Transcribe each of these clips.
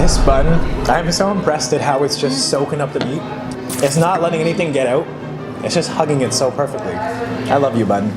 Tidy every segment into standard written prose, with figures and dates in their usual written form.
This bun, I'm so impressed at how it's just soaking up the meat. It's not letting anything get out. It's just hugging it so perfectly. I love you, bun.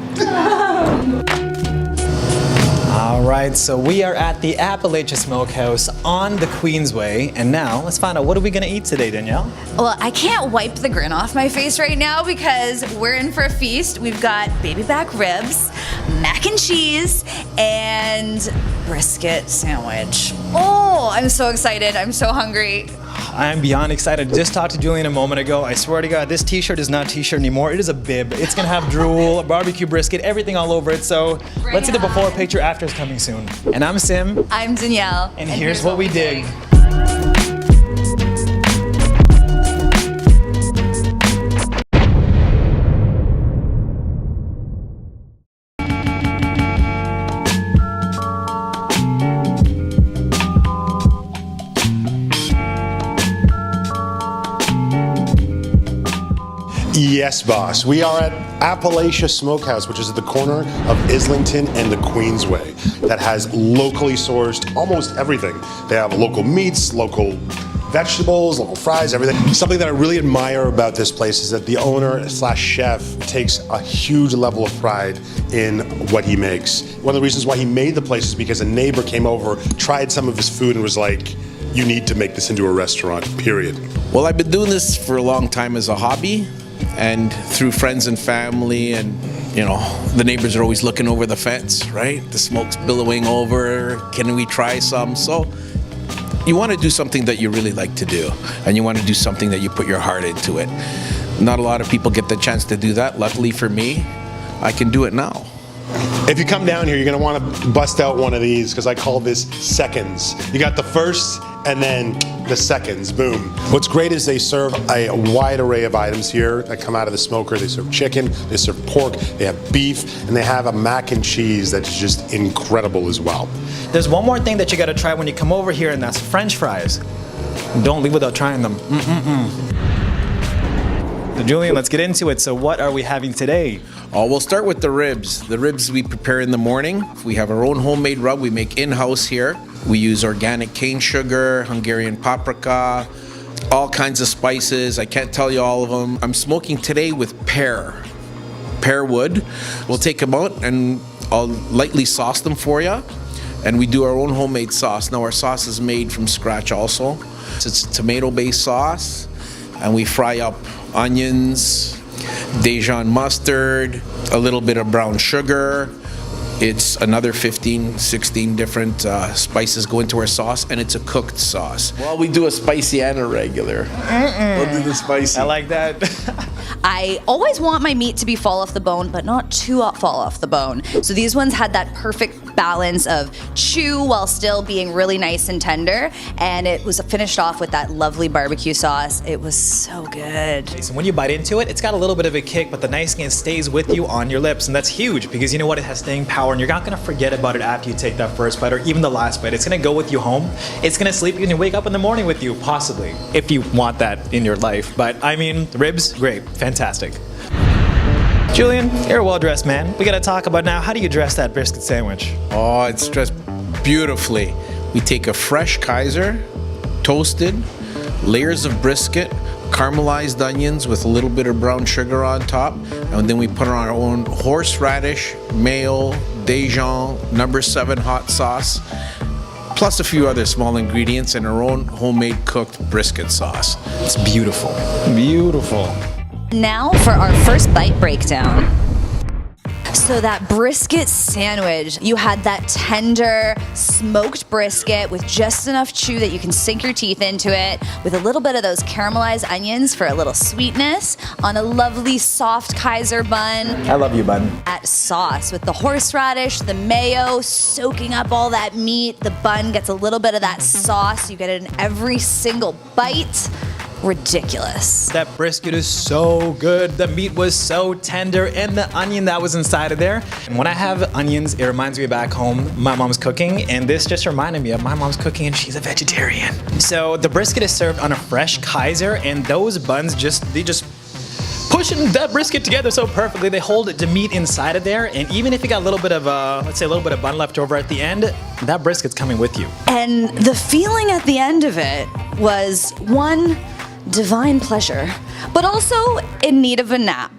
All right, so we are at the Appalachia Smokehouse on the Queensway, and now let's find out, what are we gonna eat today, Danielle? Well, I can't wipe the grin off my face right now because we're in for a feast. We've got baby back ribs, mac and cheese, and brisket sandwich. Oh, I'm so excited. I'm so hungry. I'm beyond excited. Just talked to Julian a moment ago. I swear to God, this t-shirt is not a t-shirt anymore. It is a bib. It's gonna have drool, barbecue brisket, everything all over it. So let's see the before picture, after is coming soon. And I'm Sim. I'm Danielle. And here's what we dig. Yes, boss. We are at Appalachia Smokehouse, which is at the corner of Islington and the Queensway, that has locally sourced almost everything. They have local meats, local vegetables, local fries, everything. Something that I really admire about this place is that the owner / chef takes a huge level of pride in what he makes. One of the reasons why he made the place is because a neighbor came over, tried some of his food, and was like, "You need to make this into a restaurant, period." Well, I've been doing this for a long time as a hobby, and through friends and family, and you know, the neighbors are always looking over the fence, right? The smoke's billowing over, can we try some? So you want to do something that you really like to do, and you want to do something that you put your heart into it. Not a lot of people get the chance to do that. Luckily for me, I can do it now. If you come down here, you're gonna wanna bust out one of these, because I call this seconds. You got the first and then the seconds, boom. What's great is they serve a wide array of items here that come out of the smoker. They serve chicken, they serve pork, they have beef, and they have a mac and cheese that's just incredible as well. There's one more thing that you gotta try when you come over here, and that's French fries. Don't leave without trying them. So Julian, let's get into it. So what are we having today? Oh, we'll start with the ribs. The ribs we prepare in the morning. We have our own homemade rub we make in-house here. We use organic cane sugar, Hungarian paprika, all kinds of spices. I can't tell you all of them. I'm smoking today with pear wood. We'll take them out and I'll lightly sauce them for you. And we do our own homemade sauce. Now our sauce is made from scratch also. It's a tomato-based sauce, and we fry up onions, Dijon mustard, a little bit of brown sugar. It's another 15, 16 different spices go into our sauce, and it's a cooked sauce. Well, we do a spicy and a regular. We'll do the spicy. I like that. I always want my meat to be fall off the bone, but not too fall off the bone. So these ones had that perfect balance of chew while still being really nice and tender, and it was finished off with that lovely barbecue sauce. It was so good. So when you bite into it, it's got a little bit of a kick, but the nice thing is it stays with you on your lips, and that's huge because you know what? It has staying power, and you're not gonna forget about it after you take that first bite or even the last bite. It's gonna go with you home. It's gonna sleep you and you wake up in the morning with you, possibly, if you want that in your life. But I mean, the ribs, great, fantastic. Julian, you're a well-dressed man. We gotta talk about now, how do you dress that brisket sandwich? Oh, it's dressed beautifully. We take a fresh Kaiser, toasted, layers of brisket, caramelized onions with a little bit of brown sugar on top, and then we put on our own horseradish, mayo, Dijon, No. 7 hot sauce, plus a few other small ingredients, and our own homemade cooked brisket sauce. It's beautiful, beautiful. Now for our first bite breakdown. So that brisket sandwich, you had that tender smoked brisket with just enough chew that you can sink your teeth into it, with a little bit of those caramelized onions for a little sweetness, on a lovely soft Kaiser bun. I love you, bun. That sauce with the horseradish, the mayo, soaking up all that meat. The bun gets a little bit of that sauce. You get it in every single bite. Ridiculous. That brisket is so good. The meat was so tender, and the onion that was inside of there. And when I have onions, it reminds me back home, my mom's cooking, and this just reminded me of my mom's cooking, and she's a vegetarian. So the brisket is served on a fresh Kaiser, and those buns they just push pushing that brisket together so perfectly. They hold the meat inside of there, and even if you got a little bit of, let's say a little bit of bun left over at the end, that brisket's coming with you. And the feeling at the end of it was one, divine pleasure, but also in need of a nap.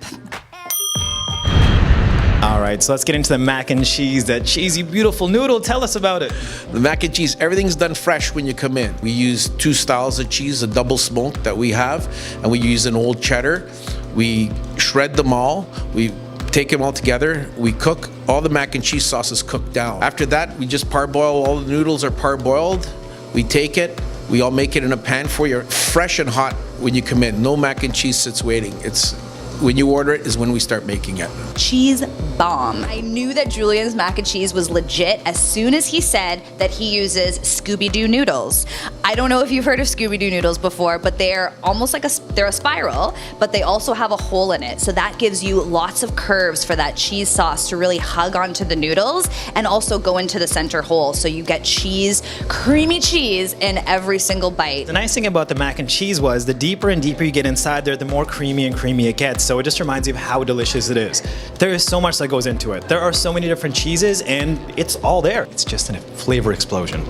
All right, so let's get into the mac and cheese, that cheesy, beautiful noodle. Tell us about it. The mac and cheese, everything's done fresh when you come in. We use 2 styles of cheese, a double smoke that we have, and we use an old cheddar. We shred them all. We take them all together. We cook. All the mac and cheese sauce is cooked down. After that, we just parboil. All the noodles are parboiled. We take it. We all make it in a pan for you, fresh and hot when you come in. No mac and cheese sits waiting. It's when you order it is when we start making it. Cheese bomb. I knew that Julian's mac and cheese was legit as soon as he said that he uses Scooby-Doo noodles. I don't know if you've heard of Scooby-Doo noodles before, but they're almost like they're a spiral, but they also have a hole in it. So that gives you lots of curves for that cheese sauce to really hug onto the noodles and also go into the center hole. So you get cheese, creamy cheese in every single bite. The nice thing about the mac and cheese was the deeper and deeper you get inside there, the more creamy and creamy it gets. So it just reminds you of how delicious it is. There is so much that goes into it. There are so many different cheeses and it's all there. It's just a flavor explosion.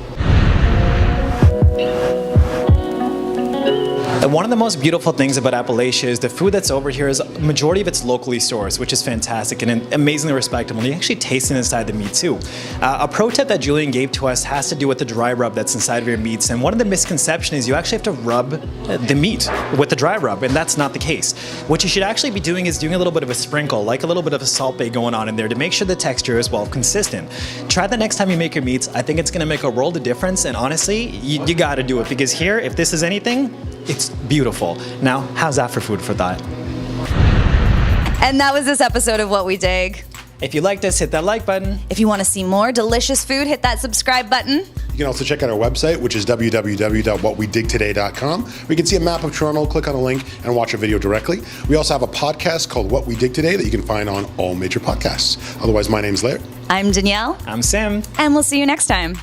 And one of the most beautiful things about Appalachia is the food that's over here is a majority of it's locally sourced, which is fantastic and amazingly respectable. You actually taste it inside the meat too. A pro tip that Julian gave to us has to do with the dry rub that's inside of your meats. And one of the misconceptions is you actually have to rub the meat with the dry rub, and that's not the case. What you should actually be doing is doing a little bit of a sprinkle, like a little bit of a salt bay going on in there to make sure the texture is well consistent. Try that next time you make your meats. I think it's gonna make a world of difference, and honestly, you gotta do it because here, if this is anything, it's beautiful. Now, how's that for food for thought? And that was this episode of What We Dig. If you like this, hit that like button. If you want to see more delicious food, hit that subscribe button. You can also check out our website, which is www.whatwedigtoday.com. We can see a map of Toronto, click on a link, and watch a video directly. We also have a podcast called What We Dig Today that you can find on all major podcasts. Otherwise, my name's Laird. I'm Danielle. I'm Sim. And we'll see you next time.